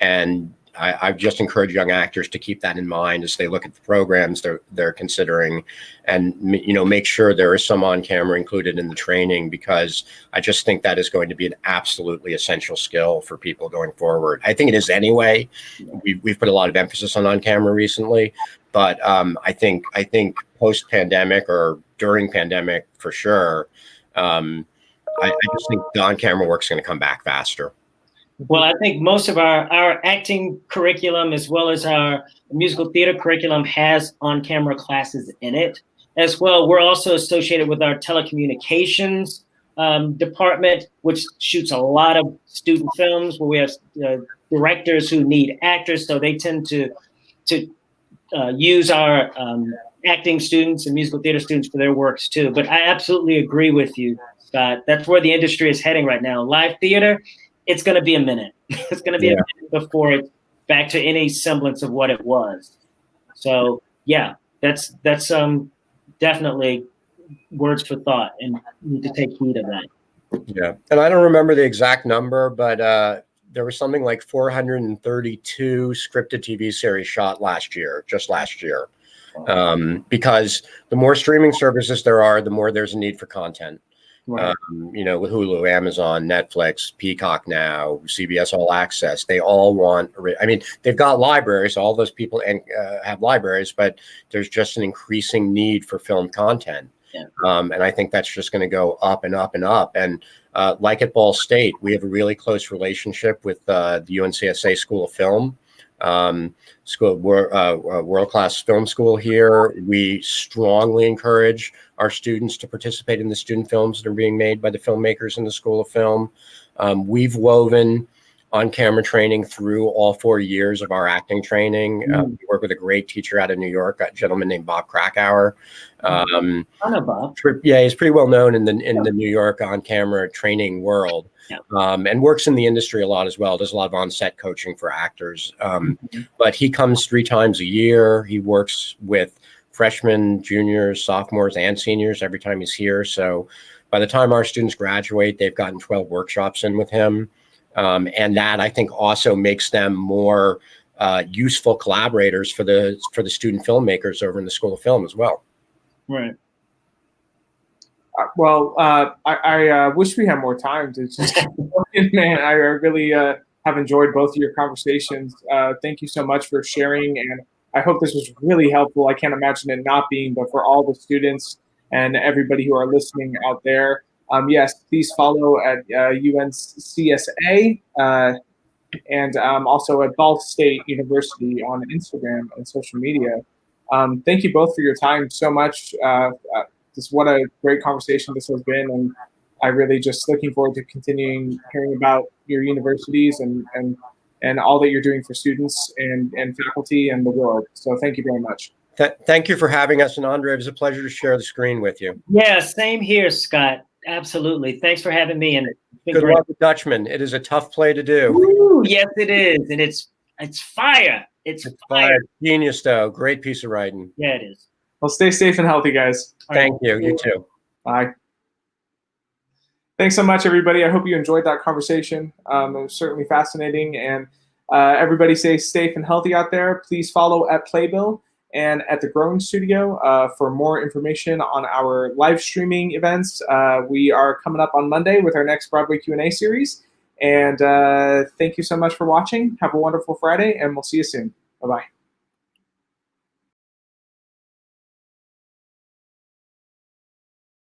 and I just encourage young actors to keep that in mind as they look at the programs they're considering, and make sure there is some on camera included in the training, because I just think that is going to be an absolutely essential skill for people going forward. I think it is anyway. We've put a lot of emphasis on camera recently, but I think post pandemic or during pandemic for sure, I just think the on camera work is going to come back faster. Well, I think most of our acting curriculum, as well as our musical theater curriculum, has on-camera classes in it as well. We're also associated with our telecommunications department, which shoots a lot of student films, where we have directors who need actors, so they tend to use our acting students and musical theater students for their works too. But I absolutely agree with you, Scott. That's where the industry is heading right now. Live theater, it's going to be a minute. It's going to be a minute before it's back to any semblance of what it was. So yeah, that's definitely words for thought, and need to take heed of that. Yeah, and I don't remember the exact number, but there was something like 432 scripted TV series shot just last year. Because the more streaming services there are, the more there's a need for content. Right. With Hulu, Amazon, Netflix, Peacock now, CBS All Access, they all want, they've got libraries, all those people have libraries, but there's just an increasing need for film content. Yeah. And I think that's just going to go up and up and up. And like at Ball State, we have a really close relationship with the UNCSA School of Film. World-class film school here. We strongly encourage our students to participate in the student films that are being made by the filmmakers in the School of Film. We've woven on-camera training through all 4 years of our acting training. We work with a great teacher out of New York, a gentleman named Bob Krakauer. I know Bob. Yeah, he's pretty well known in the New York on-camera training world. Yeah. And works in the industry a lot as well. Does a lot of on-set coaching for actors. But he comes 3 times a year. He works with freshmen, juniors, sophomores, and seniors every time he's here. So by the time our students graduate, they've gotten 12 workshops in with him. And that, I think, also makes them more useful collaborators for the student filmmakers over in the School of Film as well. Right. I wish we had more time to just man, I really have enjoyed both of your conversations. Thank you so much for sharing, and I hope this was really helpful. I can't imagine it not being, but for all the students and everybody who are listening out there, yes, please follow at UNCSA and also at Ball State University on Instagram and social media. Thank you both for your time so much. What a great conversation this has been, and I really just looking forward to continuing hearing about your universities and all that you're doing for students and faculty and the world. So thank you very much. Thank you for having us, and Andre, it was a pleasure to share the screen with you. Yeah, same here, Scott. Absolutely. Thanks for having me. And good luck with Dutchman. It is a tough play to do. Woo, yes, it is, and it's fire. It's fire. Genius, though. Great piece of writing. Yeah, it is. Well, stay safe and healthy, guys. Thank you. You too. Bye. Thanks so much, everybody. I hope you enjoyed that conversation. It was certainly fascinating. And everybody stay safe and healthy out there. Please follow at Playbill and at the Growing Studio. For more information on our live streaming events, we are coming up on Monday with our next Broadway Q&A series. And thank you so much for watching. Have a wonderful Friday, and we'll see you soon. Bye-bye.